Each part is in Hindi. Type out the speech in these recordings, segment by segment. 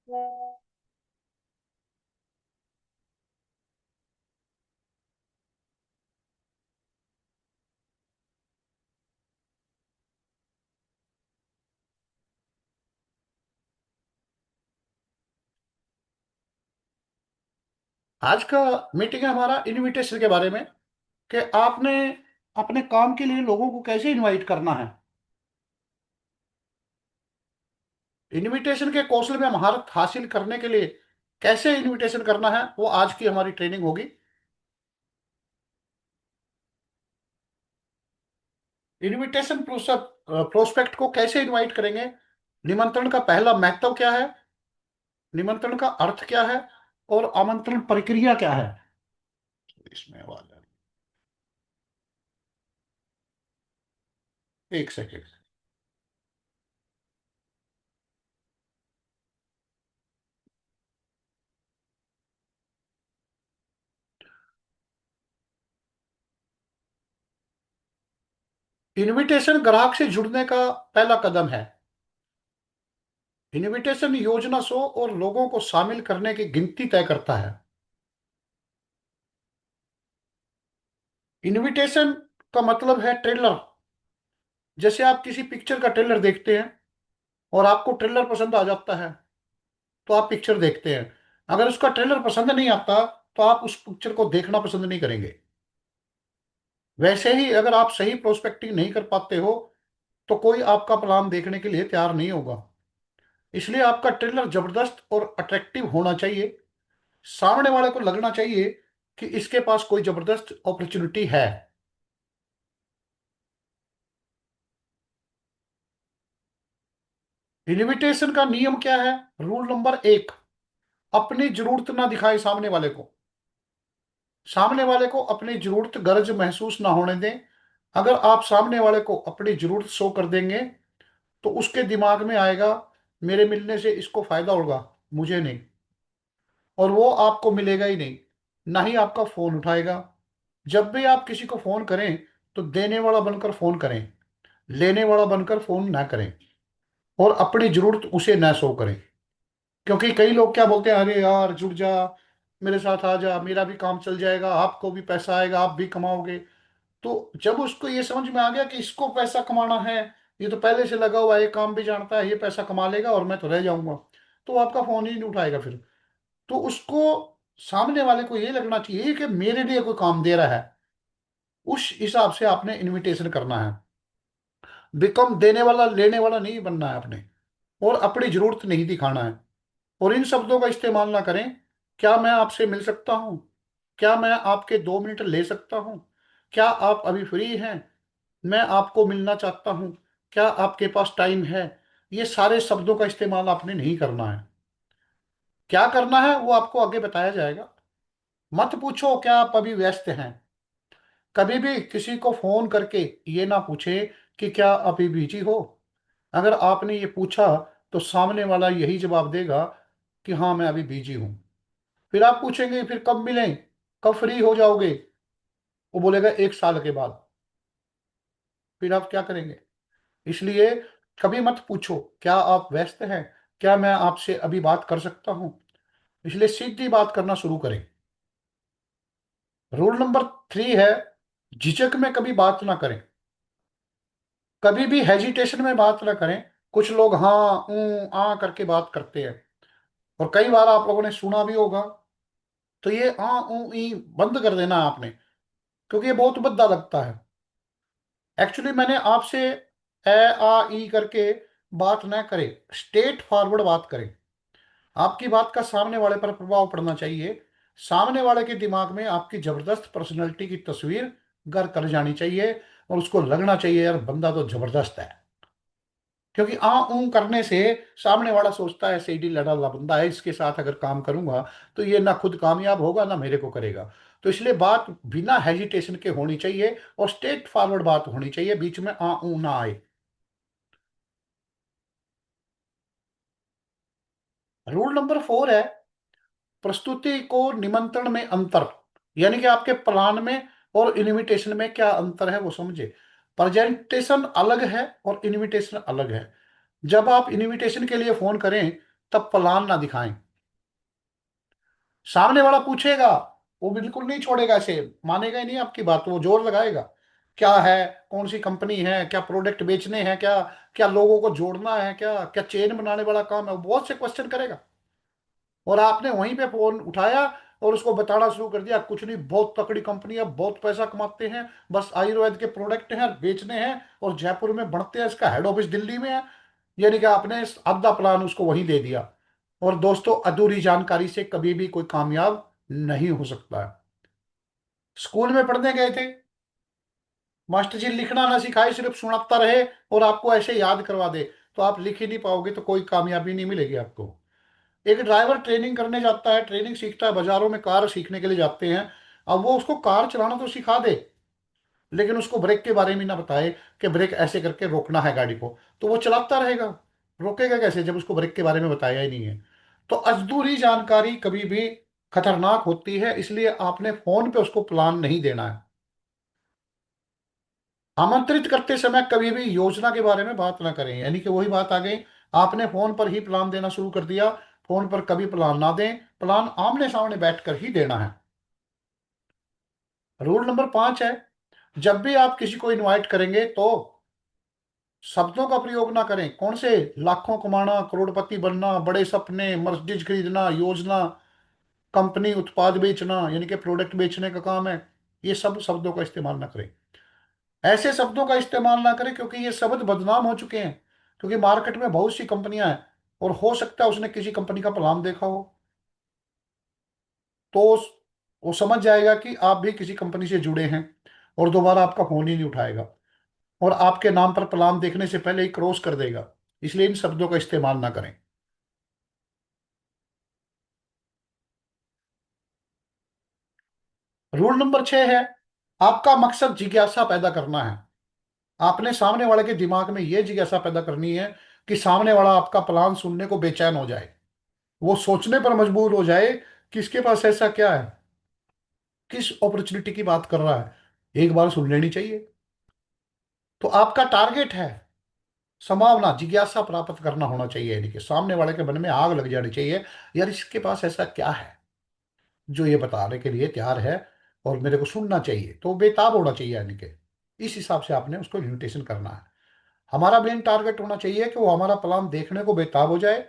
आज का मीटिंग है हमारा इनविटेशन के बारे में, कि आपने अपने काम के लिए लोगों को कैसे इनवाइट करना है। इनविटेशन के कौशल में महारत हासिल करने के लिए कैसे इनविटेशन करना है, वो आज की हमारी ट्रेनिंग होगी। इनविटेशन प्रोस्पेक्ट को कैसे इनवाइट करेंगे, निमंत्रण का पहला महत्व क्या है, निमंत्रण का अर्थ क्या है, और आमंत्रण प्रक्रिया क्या है। इसमें आवाज आ एक सेकेंड। इनविटेशन ग्राहक से जुड़ने का पहला कदम है। इनविटेशन योजना सो और लोगों को शामिल करने की गिनती तय करता है। इनविटेशन का मतलब है ट्रेलर। जैसे आप किसी पिक्चर का ट्रेलर देखते हैं और आपको ट्रेलर पसंद आ जाता है, तो आप पिक्चर देखते हैं। अगर उसका ट्रेलर पसंद नहीं आता, तो आप उस पिक्चर को देखना पसंद नहीं करेंगे। वैसे ही अगर आप सही प्रोस्पेक्टिंग नहीं कर पाते हो, तो कोई आपका प्लान देखने के लिए तैयार नहीं होगा। इसलिए आपका ट्रेलर जबरदस्त और अट्रैक्टिव होना चाहिए। सामने वाले को लगना चाहिए कि इसके पास कोई जबरदस्त अपॉर्चुनिटी है। इनविटेशन का नियम क्या है? रूल नंबर 1, अपनी जरूरत ना दिखाए सामने वाले को। सामने वाले को अपनी जरूरत गरज महसूस ना होने दें। अगर आप सामने वाले को अपनी जरूरत शो कर देंगे, तो उसके दिमाग में आएगा, मेरे मिलने से इसको फायदा होगा, मुझे नहीं। और वो आपको मिलेगा ही नहीं, ना ही आपका फोन उठाएगा। जब भी आप किसी को फोन करें, तो देने वाला बनकर फोन करें, लेने वाला बनकर फोन ना करें। और अपनी जरूरत उसे ना शो करें। क्योंकि कई लोग क्या बोलते हैं, अरे यार जुड़ जा, मेरे साथ आ जा, मेरा भी काम चल जाएगा, आपको भी पैसा आएगा, आप भी कमाओगे। तो जब उसको ये समझ में आ गया कि इसको पैसा कमाना है, ये तो पहले से लगा हुआ है, ये काम भी जानता है, ये पैसा कमा लेगा और मैं तो रह जाऊंगा, तो वो आपका फोन ही नहीं उठाएगा फिर। तो उसको, सामने वाले को ये लगना चाहिए कि मेरे लिए कोई काम दे रहा है। उस हिसाब से आपने इनविटेशन करना है। बिकम देने वाला लेने वाला नहीं बनना है आपने। और अपनी जरूरत नहीं दिखाना है। और इन शब्दों का इस्तेमाल ना करें। क्या मैं आपसे मिल सकता हूँ? क्या मैं आपके 2 मिनट ले सकता हूँ? क्या आप अभी फ्री हैं? मैं आपको मिलना चाहता हूँ। क्या आपके पास टाइम है? ये सारे शब्दों का इस्तेमाल आपने नहीं करना है। क्या करना है वो आपको आगे बताया जाएगा। मत पूछो क्या आप अभी व्यस्त हैं। कभी भी किसी को फोन करके ये ना पूछे कि क्या अभी बिजी हो। अगर आपने ये पूछा, तो सामने वाला यही जवाब देगा कि हाँ मैं अभी बिजी हूँ। फिर आप पूछेंगे फिर कब मिलें, कब फ्री हो जाओगे, वो बोलेगा 1 साल के बाद। फिर आप क्या करेंगे? इसलिए कभी मत पूछो क्या आप व्यस्त हैं, क्या मैं आपसे अभी बात कर सकता हूँ। इसलिए सीधी बात करना शुरू करें। रूल नंबर 3 है, झिझक में कभी बात ना करें। कभी भी हेजिटेशन में बात ना करें। कुछ लोग हाँ आ करके बात करते हैं, और कई बार आप लोगों ने सुना भी होगा। तो ये ई बंद कर देना है आपने, क्योंकि ये बहुत भद्दा लगता है। एक्चुअली मैंने आपसे ए आ ई करके बात ना करें, स्ट्रेट फॉरवर्ड बात करें। आपकी बात का सामने वाले पर प्रभाव पड़ना चाहिए। सामने वाले के दिमाग में आपकी जबरदस्त पर्सनैलिटी की तस्वीर घर कर जानी चाहिए, और उसको लगना चाहिए यार बंदा तो जबरदस्त है। क्योंकि करने से सामने वाला सोचता है सीधी लड़ा ला बंदा है, इसके साथ अगर काम करूंगा तो ये ना खुद कामयाब होगा ना मेरे को करेगा। तो इसलिए बात बिना हेजिटेशन के होनी चाहिए, और स्ट्रेट फॉरवर्ड बात होनी चाहिए, बीच में ना आए। रूल नंबर 4 है, प्रस्तुति को निमंत्रण में अंतर। यानी कि आपके प्लान में और इनविटेशन में क्या अंतर है वो समझे। प्रेजेंटेशन अलग है और इनविटेशन अलग है। जब आप इनविटेशन के लिए फोन करें, तब प्लान ना दिखाएं। सामने वाला पूछेगा, वो बिल्कुल नहीं छोड़ेगा ऐसे, मानेगा ही नहीं आपकी बात, वो जोर लगाएगा। क्या है, कौन सी कंपनी है, क्या प्रोडक्ट बेचने हैं, क्या क्या लोगों को जोड़ना है, क्या क्या चेन बनाने वाला काम है, वो बहुत से क्वेश्चन करेगा। और आपने वहीं पे फोन उठाया और उसको बताना शुरू कर दिया, कुछ नहीं, बहुत तकड़ी कंपनी है, बहुत पैसा कमाते हैं, बस आयुर्वेद के प्रोडक्ट हैं, बेचने हैं, और जयपुर में बढ़ते हैं, इसका हेड ऑफिस दिल्ली में है। यानी कि आपने आधा प्लान उसको वहीं दे दिया। और दोस्तों, अधूरी जानकारी से कभी भी कोई कामयाब नहीं हो सकता है। स्कूल में पढ़ने गए थे, मास्टर जी लिखना ना सिखाए, सिर्फ सुनाता रहे और आपको ऐसे याद करवा दे, तो आप लिख ही नहीं पाओगे, तो कोई कामयाबी नहीं मिलेगी आपको। एक ड्राइवर ट्रेनिंग करने जाता है, ट्रेनिंग सीखता है, बाजारों में कार सीखने के लिए जाते हैं। अब वो उसको कार चलाना तो सिखा दे, लेकिन उसको ब्रेक के बारे में ना बताए कि ब्रेक ऐसे करके रोकना है गाड़ी को, तो वो चलाता रहेगा। रोकेगा कैसे जब उसको ब्रेक के बारे में बताया ही नहीं है। तो अधूरी जानकारी कभी भी खतरनाक होती है, इसलिए आपने फोन पे उसको प्लान नहीं देना है। आमंत्रित करते समय कभी भी योजना के बारे में बात ना करें, यानी कि वही बात आ गई, आपने फोन पर ही प्लान देना शुरू कर दिया। फोन पर कभी प्लान ना दें, प्लान आमने सामने बैठकर ही देना है। रूल नंबर 5 है, जब भी आप किसी को इनवाइट करेंगे तो शब्दों का प्रयोग ना करें। कौन से? लाखों कमाना, करोड़पति बनना, बड़े सपने, मर्सिडीज खरीदना, योजना, कंपनी, उत्पाद बेचना, यानी कि प्रोडक्ट बेचने का काम है। ये सब शब्दों का इस्तेमाल ना करें। ऐसे शब्दों का इस्तेमाल ना करें क्योंकि ये शब्द बदनाम हो चुके हैं, क्योंकि मार्केट में बहुत सी कंपनियां हैं, और हो सकता है उसने किसी कंपनी का प्लान देखा हो, तो वो समझ जाएगा कि आप भी किसी कंपनी से जुड़े हैं, और दोबारा आपका फोन ही नहीं उठाएगा, और आपके नाम पर प्लान देखने से पहले ही क्रॉस कर देगा। इसलिए इन शब्दों का इस्तेमाल ना करें। रूल नंबर 6 है, आपका मकसद जिज्ञासा पैदा करना है। आपने सामने वाले के दिमाग में यह जिज्ञासा पैदा करनी है कि सामने वाला आपका प्लान सुनने को बेचैन हो जाए, वो सोचने पर मजबूर हो जाए कि इसके पास ऐसा क्या है, किस अपॉर्चुनिटी की बात कर रहा है, एक बार सुन लेनी चाहिए। तो आपका टारगेट है संभावना, जिज्ञासा प्राप्त करना होना चाहिए, यानी कि सामने वाले के मन में आग लग जानी चाहिए, यार इसके पास ऐसा क्या है जो ये बताने के लिए तैयार है, और मेरे को सुनना चाहिए, तो बेताब होना चाहिए, यानी कि इस हिसाब से आपने उसको इन्विटेशन करना है। हमारा मेन टारगेट होना चाहिए कि वो हमारा प्लान देखने को बेताब हो जाए,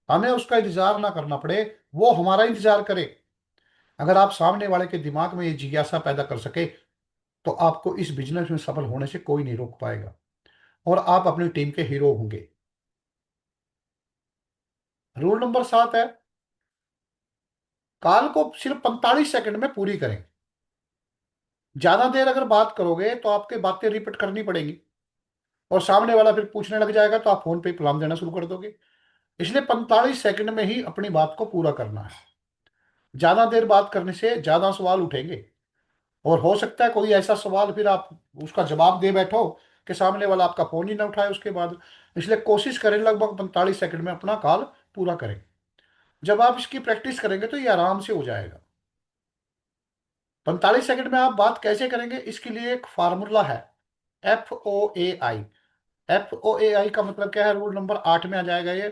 हमें उसका इंतजार ना करना पड़े, वो हमारा इंतजार करे। अगर आप सामने वाले के दिमाग में ये जिज्ञासा पैदा कर सके, तो आपको इस बिजनेस में सफल होने से कोई नहीं रोक पाएगा, और आप अपनी टीम के हीरो होंगे। रूल नंबर 7 है, कॉल को सिर्फ 45 सेकंड में पूरी करें। ज्यादा देर अगर बात करोगे तो आपके बातें रिपीट करनी पड़ेगी, और सामने वाला फिर पूछने लग जाएगा, तो आप फोन पे ही प्लान देना शुरू कर दोगे। इसलिए 45 सेकंड में ही अपनी बात को पूरा करना है। ज्यादा देर बात करने से ज्यादा सवाल उठेंगे, और हो सकता है कोई ऐसा सवाल फिर आप उसका जवाब दे बैठो कि सामने वाला आपका फोन ही ना उठाए उसके बाद। इसलिए कोशिश करें लगभग 45 सेकंड में अपना कॉल पूरा करें। जब आप इसकी प्रैक्टिस करेंगे तो ये आराम से हो जाएगा। 45 सेकंड में आप बात कैसे करेंगे, इसके लिए एक फार्मूला है, FOAI। FOAI का मतलब क्या है, रूल नंबर 8 में आ जाएगा ये।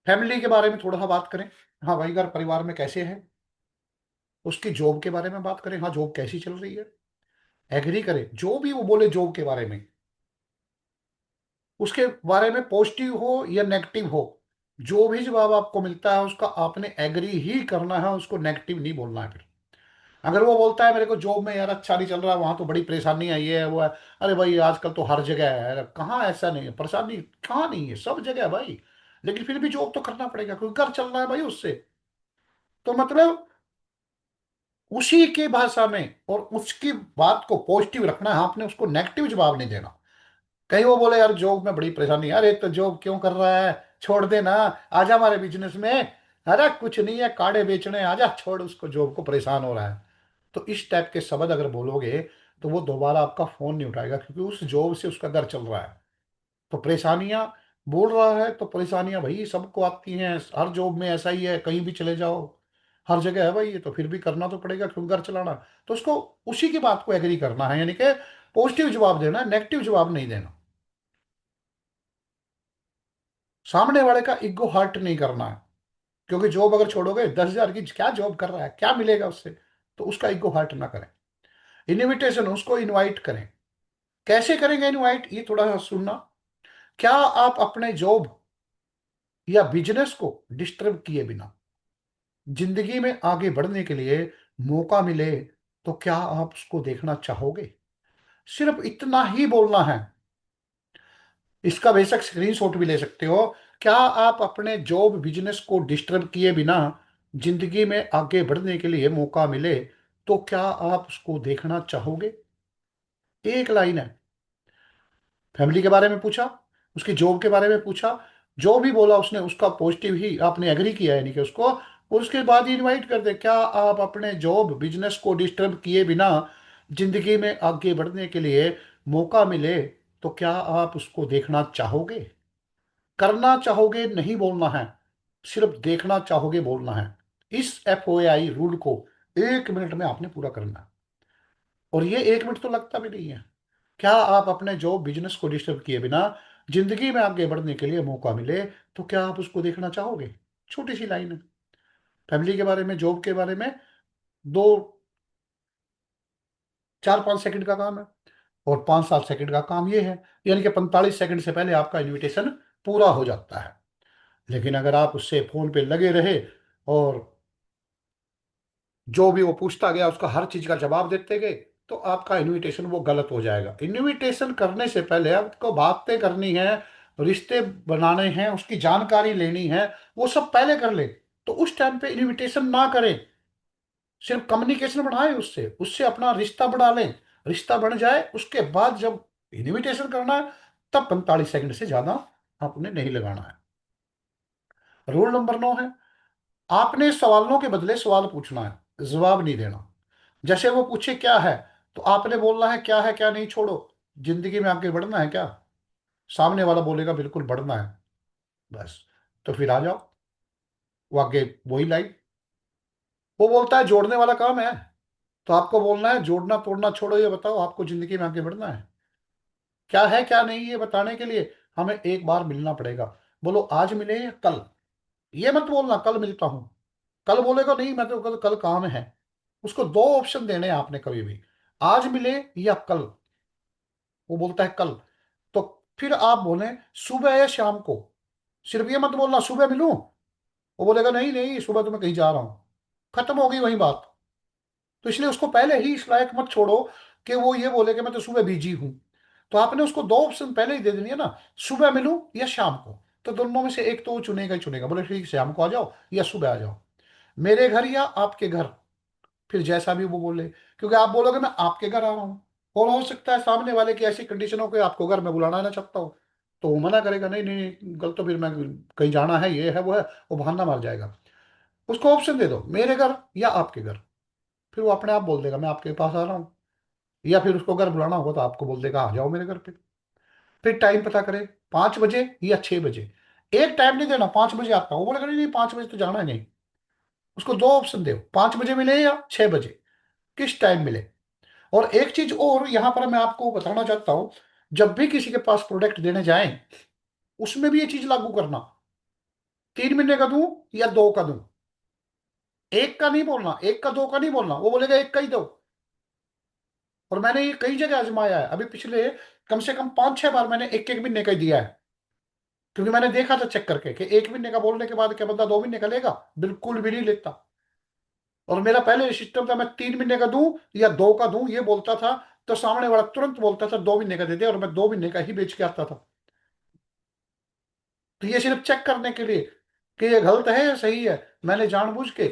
फैमिली के बारे में थोड़ा सा बात करें, हाँ भाई घर परिवार में कैसे है। उसकी जॉब के बारे में बात करें, हाँ जॉब कैसी चल रही है। एग्री करें जो भी वो बोले जॉब के बारे में, उसके बारे में पॉजिटिव हो या नेगेटिव हो, जो भी जवाब आपको मिलता है उसका आपने एग्री ही करना है, उसको नेगेटिव नहीं बोलना है फिर। अगर वो बोलता है मेरे को जॉब में यार अच्छा नहीं चल रहा, वहां तो बड़ी परेशानी आई है, वो है, अरे भाई आजकल तो हर जगह है, अरे कहाँ ऐसा नहीं है, परेशानी कहाँ नहीं है, सब जगह है भाई, लेकिन फिर भी जॉब तो करना पड़ेगा क्योंकि घर चल रहा है भाई उससे। तो मतलब उसी की भाषा में और उसकी बात को पॉजिटिव रखना है, आपने उसको नेगेटिव जवाब नहीं देना। कहीं वो बोले यार जॉब में बड़ी परेशानी है, अरे तो जॉब क्यों कर रहा है, छोड़ देना, आजा हमारे बिजनेस में, अरे कुछ नहीं है, काढ़े बेचने आजा, छोड़ उसको, जॉब को परेशान हो रहा है। तो इस टाइप के शब्द अगर बोलोगे तो वो दोबारा आपका फोन नहीं उठाएगा, क्योंकि उस जॉब से उसका घर चल रहा है। तो परेशानियां बोल रहा है, तो परेशानियां भाई सबको आती हैं, हर जॉब में ऐसा ही है, कहीं भी चले जाओ, हर जगह है भाई ये, तो फिर भी करना तो पड़ेगा क्यों, घर चलाना। तो उसको उसी की बात को एग्री करना है, यानी कि पॉजिटिव जवाब देना है, नेगेटिव जवाब नहीं देना। सामने वाले का ईगो हर्ट नहीं करना है, क्योंकि जॉब अगर छोड़ोगे, 10,000 की क्या जॉब कर रहा है, क्या मिलेगा उससे, तो उसका ईगो हर्ट ना करें। इनविटेशन, उसको इनवाइट करें। कैसे करेंगे इनवाइट, ये थोड़ा सा सुनना। क्या आप अपने जॉब या बिजनेस को डिस्टर्ब किए बिना जिंदगी में आगे बढ़ने के लिए मौका मिले, तो क्या आप उसको देखना चाहोगे? सिर्फ इतना ही बोलना है। इसका बेशक स्क्रीनशॉट भी ले सकते हो। क्या आप अपने जॉब बिजनेस को डिस्टर्ब किए बिना जिंदगी में आगे बढ़ने के लिए मौका मिले, तो क्या आप उसको देखना चाहोगे? एक लाइन है। फैमिली के बारे में पूछा, उसकी जॉब के बारे में पूछा, जो भी बोला उसने उसका पॉजिटिव ही आपने एग्री किया है, यानी कि उसको। और उसके बाद ही इनवाइट कर दे, क्या आप अपने जॉब बिजनेस को डिस्टर्ब किए बिना जिंदगी में आगे बढ़ने के लिए मौका मिले, तो क्या आप उसको देखना चाहोगे? करना चाहोगे नहीं बोलना है, सिर्फ देखना चाहोगे बोलना है। इस FOI रूल को 1 मिनट में आपने पूरा करना है। और ये 1 मिनट तो लगता भी नहीं है। क्या आप अपने जॉब बिजनेस को डिस्टर्ब किए बिना जिंदगी में आगे बढ़ने के लिए मौका मिले, तो क्या आप उसको देखना चाहोगे? छोटी सी लाइन है। फैमिली के बारे में, जॉब के बारे में, दो 4-5 सेकंड का काम है। और 5-7 सेकंड का काम ये है, यानी कि 45 सेकंड से पहले आपका इनविटेशन पूरा हो जाता है। लेकिन अगर आप उससे फोन पे लगे रहे और जो भी वो पूछता गया उसका हर चीज का जवाब देते गए, तो आपका इनविटेशन वो गलत हो जाएगा। इनविटेशन करने से पहले आपको बातें करनी है, रिश्ते बनाने हैं, उसकी जानकारी लेनी है, वो सब पहले कर ले। तो उस टाइम पे इनविटेशन ना करें, सिर्फ कम्युनिकेशन बढ़ाएं, उससे उससे अपना रिश्ता बढ़ा लें। रिश्ता बन जाए उसके बाद जब इनविटेशन करना है, तब 45 सेकंड से ज्यादा आपने नहीं लगाना है। रूल नंबर 9 है, आपने सवालों के बदले सवाल पूछना है, जवाब नहीं देना। जैसे वो पूछे क्या है, तो आपने बोलना है क्या है क्या नहीं, छोड़ो, जिंदगी में आगे बढ़ना है क्या। सामने वाला बोलेगा बिल्कुल बढ़ना है, बस, तो फिर आ जाओ, वो आगे वही लाइन। वो बोलता है जोड़ने वाला काम है, तो आपको बोलना है जोड़ना तोड़ना छोड़ो, ये बताओ आपको जिंदगी में आगे बढ़ना है क्या है क्या नहीं, ये बताने के लिए हमें एक बार मिलना पड़ेगा। बोलो आज मिले या कल, ये मत बोलना कल मिलता हूं। कल बोलेगा नहीं, मैं तो कल कल काम है। उसको दो ऑप्शन देने हैं आपने कभी भी, आज मिले या कल। वो बोलता है कल, तो फिर आप बोले सुबह या शाम को। सिर्फ ये मत बोलना सुबह मिलूं, वो बोलेगा नहीं नहीं सुबह तो मैं कहीं जा रहा हूं। खत्म हो गई वही बात। तो इसलिए उसको पहले ही इस लायक मत छोड़ो कि वो ये बोले कि मैं तो सुबह बिजी हूं। तो आपने उसको दो ऑप्शन पहले ही दे देनी है ना, सुबह मिलूं या शाम को। तो दोनों में से एक तो वो चुनेगा ही चुनेगा, बोले ठीक शाम को आ जाओ या सुबह आ जाओ, मेरे घर या आपके घर। फिर जैसा भी वो बोले, क्योंकि आप बोलोगे मैं आपके घर आ रहा हूँ, और हो सकता है सामने वाले की ऐसी कंडीशन हो कि आपको घर में बुलाना ना चाहता हो, तो वो मना करेगा नहीं नहीं नहीं, गल तो फिर मैं कहीं जाना है, ये है वो है, वो बहाना मार जाएगा। उसको ऑप्शन दे दो, मेरे घर या आपके घर। फिर वो अपने आप बोल देगा मैं आपके पास आ रहा हूँ। या फिर उसको अगर बुलाना होगा तो आपको बोल देगा आ जाओ मेरे घर पे। फिर टाइम पता करे, 5 बजे या 6 बजे। एक टाइम नहीं देना 5 बजे आता हूँ, वो बोलेगा नहीं नहीं 5 बजे तो जाना है नहीं। उसको दो ऑप्शन दो, 5 बजे मिले या 6 बजे, किस टाइम मिले। और एक चीज और यहां पर मैं आपको बताना चाहता हूं, जब भी किसी के पास प्रोडक्ट देने जाएं, उसमें भी ये चीज लागू करना। 3 महीने का दूं या 2 का दूं, एक का नहीं बोलना, एक का 2 का नहीं बोलना, वो बोलेगा एक का ही दो। और मैंने ये कई जगह आजमाया है, अभी पिछले कम से कम 5-6 बार मैंने एक एक महीने का ही दिया है। क्योंकि मैंने देखा था चेक करके कि 1 महीने का बोलने के बाद क्या बंदा 2 महीने का लेगा, बिल्कुल भी नहीं लेता। और मेरा पहले सिस्टम था, मैं 3 महीने का दूं या 2 का दूं, ये बोलता था, तो सामने वाला तुरंत बोलता था 2 महीने का दे दे, और मैं 2 महीने का ही बेच के आता था। तो ये सिर्फ चेक करने के लिए कि ये गलत है या सही है, मैंने जानबूझ के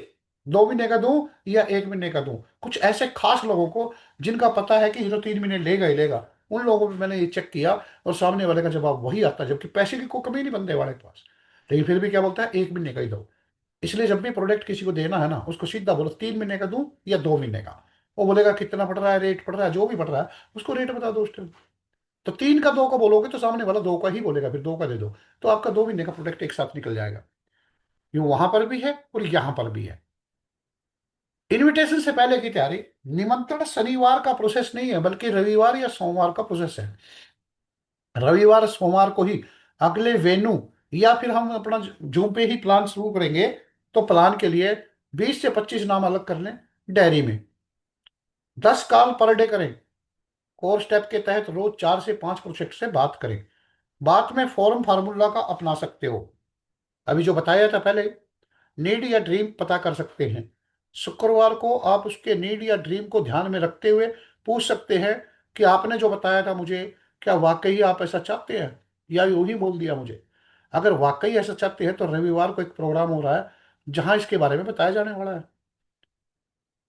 2 महीने का दूं या 1 महीने का दूं। कुछ ऐसे खास लोगों को जिनका पता है कि ये तो 3 महीने लेगा ही लेगा, उन लोगों पे मैंने ये चेक किया, और सामने वाले का जवाब वही आता, जबकि पैसे की कोई कमी नहीं बंदे वाले के पास। लेकिन फिर भी क्या बोलता है 1 महीने का ही दो। इसलिए जब भी प्रोडक्ट किसी को देना है ना, उसको सीधा बोलो 3 महीने का दूं या 2 महीने का। वो बोलेगा कितना पड़ रहा है, रेट पड़ रहा है, जो भी पड़ रहा है उसको रेट बता दो उस टाइम। तो 3 का 2 का बोलोगे तो सामने वाला 2 का ही बोलेगा, फिर 2 का दे दो। तो आपका 2 महीने का प्रोडक्ट एक साथ निकल जाएगा। ये वहां पर भी है और यहाँ पर भी है। इनविटेशन से पहले की तैयारी, निमंत्रण शनिवार का प्रोसेस नहीं है, बल्कि रविवार या सोमवार का प्रोसेस है। रविवार सोमवार को ही अगले वेन्यू या फिर हम अपना जूम पे ही प्लान शुरू करेंगे, तो प्लान के लिए 20 से 25 नाम अलग कर लें डायरी में। 10 कॉल पर डे करें। कोर स्टेप के तहत रोज 4 से 5 प्रोजेक्ट से बात करें। बात में फॉर्म फार्मूला का अपना सकते हो। अभी जो बताया था पहले, नीड या ड्रीम पता कर सकते हैं। शुक्रवार को आप उसके नीड या ड्रीम को ध्यान में रखते हुए पूछ सकते हैं कि आपने जो बताया था मुझे, क्या वाकई आप ऐसा चाहते हैं, या यूं ही बोल दिया मुझे। अगर वाकई ऐसा चाहते हैं तो रविवार को एक प्रोग्राम हो रहा है जहां इसके बारे में बताया जाने वाला है।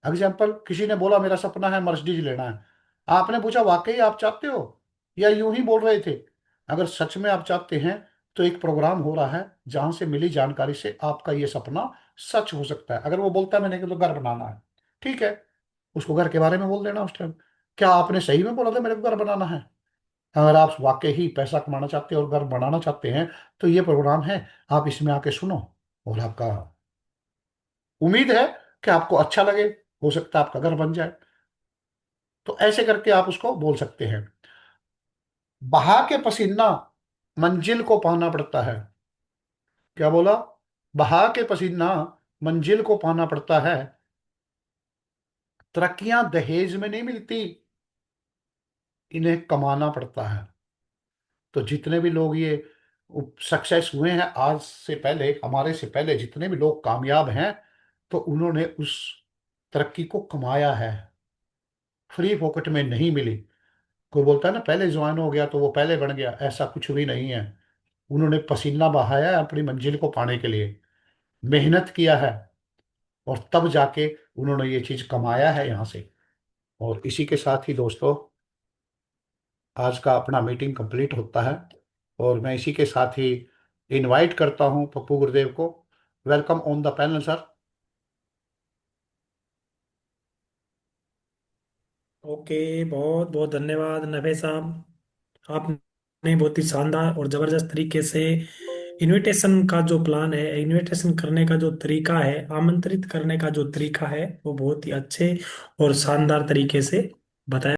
एग्जाम्पल, किसी ने बोला मेरा सपना है मर्सिडीज लेना है। आपने पूछा वाकई आप चाहते हो, या यूं ही बोल रहे थे। अगर सच में आप चाहते हैं तो एक प्रोग्राम हो रहा है जहां से मिली जानकारी से आपका ये सपना सच हो सकता है। अगर वो बोलता है मैंने तो घर बनाना है, ठीक है, उसको घर के बारे में बोल देना उस टाइम। क्या आपने सही में बोला था मेरे को घर बनाना है? अगर आप वाकई ही पैसा कमाना चाहते हैं और घर बनाना चाहते हैं, तो ये प्रोग्राम है, आप इसमें आके सुनो। और आपका, उम्मीद है कि आपको अच्छा लगे, हो सकता है आपका घर बन जाए। तो ऐसे करके आप उसको बोल सकते हैं। बहा के पसीना मंजिल को पाना पड़ता है। क्या बोला? बहा के पसीना मंजिल को पाना पड़ता है। तरक्कियां दहेज में नहीं मिलती, इन्हें कमाना पड़ता है। तो जितने भी लोग ये सक्सेस हुए हैं, आज से पहले, हमारे से पहले जितने भी लोग कामयाब हैं, तो उन्होंने उस तरक्की को कमाया है, फ्री पॉकेट में नहीं मिली। कोई बोलता है ना पहले ज्वाइन हो गया तो वो पहले बन गया, ऐसा कुछ भी नहीं है। उन्होंने पसीना बहाया है अपनी मंजिल को पाने के लिए, मेहनत किया है, और तब जाके उन्होंने ये चीज कमाया है यहाँ से। और इसी के साथ ही दोस्तों, आज का अपना मीटिंग कंप्लीट होता है। और मैं इसी के साथ ही इनवाइट करता हूँ पप्पू गुरुदेव को। Welcome on the panel sir. Okay, बहुत बहुत धन्यवाद नफे साहब। आपने बहुत ही शानदार और जबरदस्त तरीके से इनविटेशन का जो प्लान है, इनविटेशन करने का जो तरीका है, आमंत्रित करने का जो तरीका है, वो बहुत ही अच्छे और शानदार तरीके से बताया।